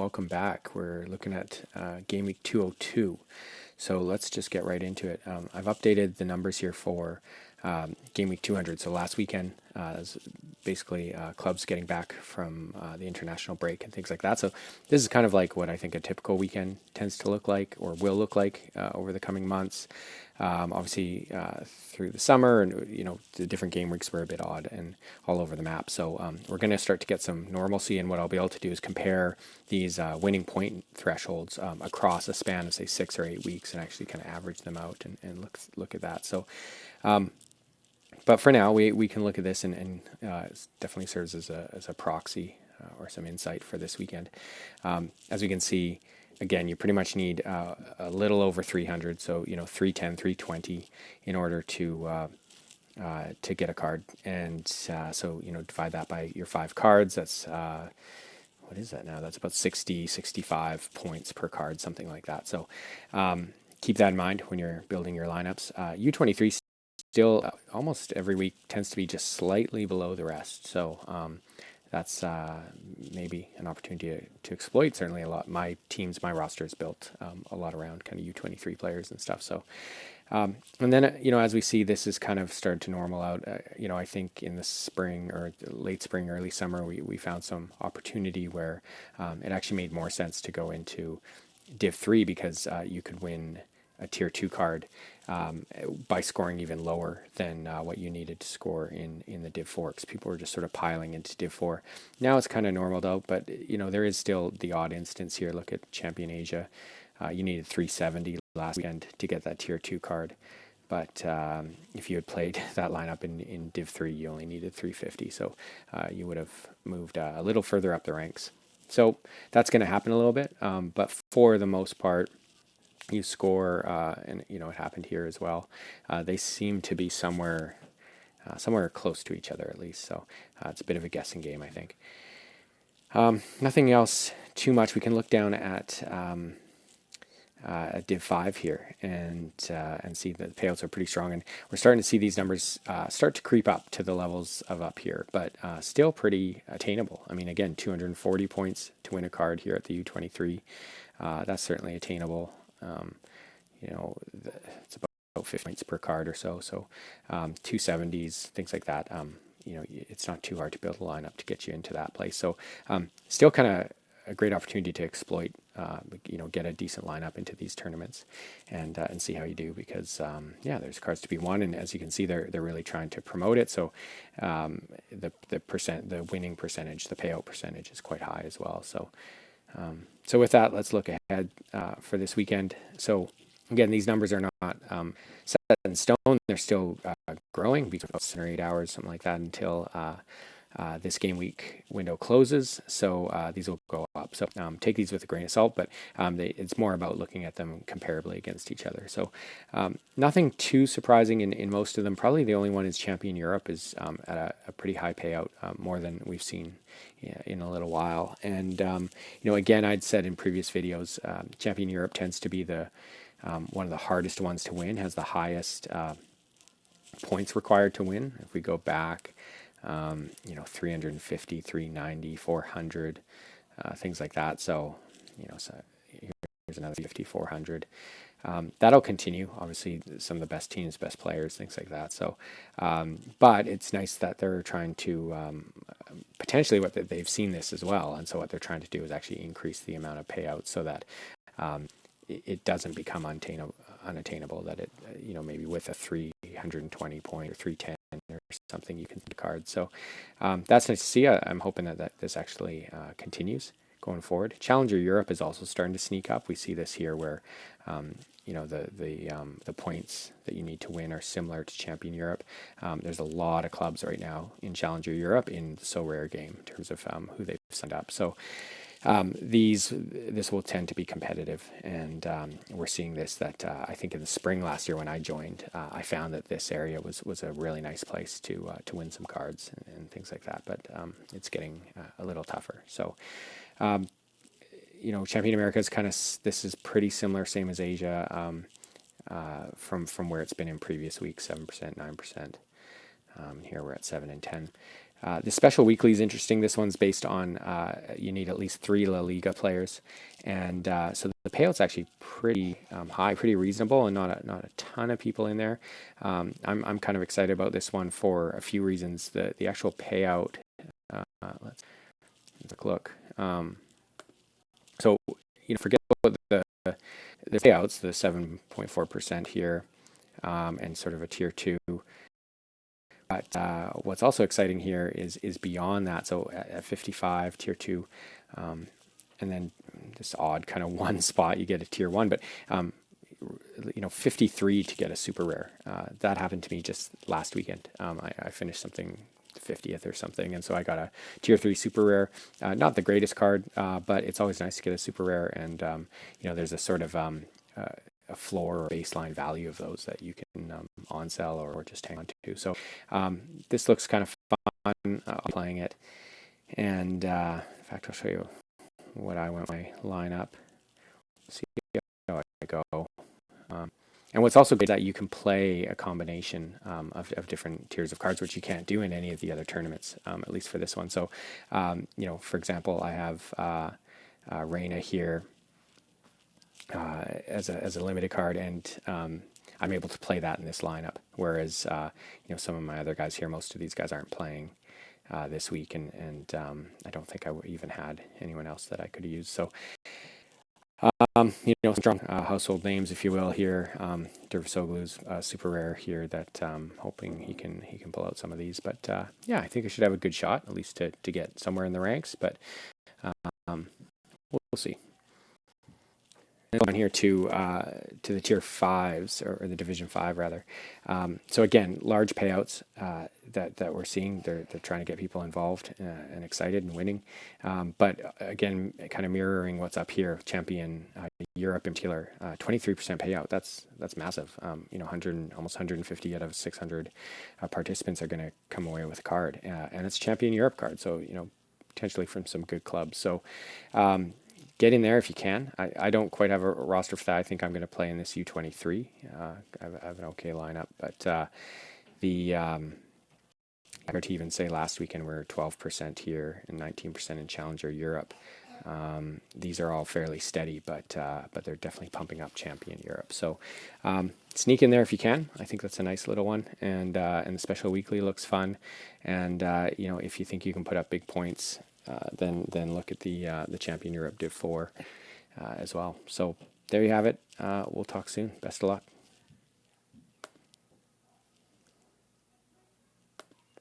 welcome back. We're looking at Gameweek 202. So let's just get right into it. I've updated the numbers here for Gameweek 200. So last weekend is basically clubs getting back from the international break and things like that. So this is kind of like what I think a typical weekend tends to look like or will look like over the coming months. Obviously, through the summer, and the different game weeks were a bit odd and all over the map. So we're going to start to get some normalcy, and what I'll be able to do is compare these winning point thresholds across a span of say 6 or 8 weeks, and actually kind of average them out and look at that. So. But for now, we can look at this, and it definitely serves as a proxy or some insight for this weekend. As we can see, again, you pretty much need a little over 300, so 310, 320 in order to get a card. And so divide that by your 5 cards. That's what is that now? That's about 60, 65 points per card, something like that. So keep that in mind when you're building your lineups. U23 still almost every week tends to be just slightly below the rest. So that's maybe an opportunity to exploit. Certainly a lot. My roster is built a lot around kind of U23 players and stuff. So, and then, as we see, this is kind of started to normal out. I think in the spring or late spring, early summer, we found some opportunity where it actually made more sense to go into Div 3 because you could win a tier 2 card by scoring even lower than what you needed to score in the Div 4, because people were just sort of piling into Div 4. Now it's kind of normaled out, but there is still the odd instance here. Look at Champion Asia. You needed 370 last weekend to get that tier 2 card, but if you had played that lineup in Div 3, you only needed 350, so you would have moved a little further up the ranks. So that's going to happen a little bit, but for the most part, you score, and it happened here as well. They seem to be somewhere close to each other at least. So it's a bit of a guessing game, I think. Nothing else too much. We can look down at Div 5 here and see that the payouts are pretty strong, and we're starting to see these numbers start to creep up to the levels of up here, but still pretty attainable. I mean, again, 240 points to win a card here at the U23. That's certainly attainable. It's about 50 points per card or so. So 270s, things like that. It's not too hard to build a lineup to get you into that place. So still kind of a great opportunity to exploit, get a decent lineup into these tournaments and see how you do, because there's cards to be won, and as you can see, they're really trying to promote it. So the winning percentage, the payout percentage is quite high as well. So with that, let's look ahead for this weekend. So again, these numbers are not set in stone. They're still growing between about 7 or 8 hours, something like that, until this game week window closes. So these will go up. So take these with a grain of salt, but it's more about looking at them comparably against each other. So nothing too surprising in most of them. Probably the only one is Champion Europe is at a pretty high payout, more than we've seen in a little while. And again, I'd said in previous videos, Champion Europe tends to be the one of the hardest ones to win, has the highest points required to win. If we go back, 350, 390, 400, things like that. So, so here's another 50, 400. That'll continue. Obviously, some of the best teams, best players, things like that. So, but it's nice that they're trying to potentially they've seen this as well, and so what they're trying to do is actually increase the amount of payouts so that it doesn't become unattainable. That it, maybe with a 320 point or 310 or something, you can see the card. So that's nice to see. I'm hoping that this actually continues going forward. Challenger Europe is also starting to sneak up. We see this here where the points that you need to win are similar to Champion Europe. There's a lot of clubs right now in Challenger Europe in the Sorare game in terms of who they've signed up. So this will tend to be competitive, and we're seeing this. That I think in the spring last year when I joined, I found that this area was a really nice place to win some cards and things like that. But it's getting a little tougher. So. Champion America is this is pretty similar, same as Asia, from where it's been in previous weeks, 7%, 9%. Here we're at 7 and 10. The special weekly is interesting. This one's based on you need at least 3 La Liga players, and so the payout's actually pretty high, pretty reasonable, and not a ton of people in there. I'm kind of excited about this one for a few reasons. The actual payout. Let's look. So forget about the payouts, the 7.4% here, and sort of a tier 2. But what's also exciting here is beyond that. So at 55, tier 2, and then this odd kind of one spot, you get a tier 1. But 53 to get a super rare. That happened to me just last weekend. I finished something 50th or something, and so I got a tier 3 super rare. Not the greatest card, but it's always nice to get a super rare, and there's a sort of a floor or baseline value of those that you can on sell or just hang on to. So this looks kind of fun playing it, and in fact I'll show you what I went my lineup. See how I go. And what's also great is that you can play a combination of different tiers of cards, which you can't do in any of the other tournaments, at least for this one. So, for example, I have Reina here as a limited card, and I'm able to play that in this lineup. Whereas, some of my other guys here, most of these guys aren't playing this week, and I don't think I even had anyone else that I could use. So. Strong household names, if you will, here. Dervisoglu's super rare here that hoping he can pull out some of these. But I think I should have a good shot, at least to get somewhere in the ranks. But we'll see. On here to the tier 5s or the division 5 rather. So again, large payouts that we're seeing. They're trying to get people involved and excited and winning. But again, kind of mirroring what's up here, Champion Europe in particular, 23% payout. That's massive. 100, almost 150 out of 600 participants are going to come away with a card, and it's Champion Europe card. So potentially from some good clubs. So. Get in there if you can. I don't quite have a roster for that. I think I'm going to play in this U23. I have an okay lineup, but I heard to even say last weekend we're 12% here and 19% in Challenger Europe. These are all fairly steady, but they're definitely pumping up Champion Europe. So sneak in there if you can. I think that's a nice little one, and the special weekly looks fun. And if you think you can put up big points. Then look at the Champion Europe Div 4 as well. So there you have it. We'll talk soon. Best of luck.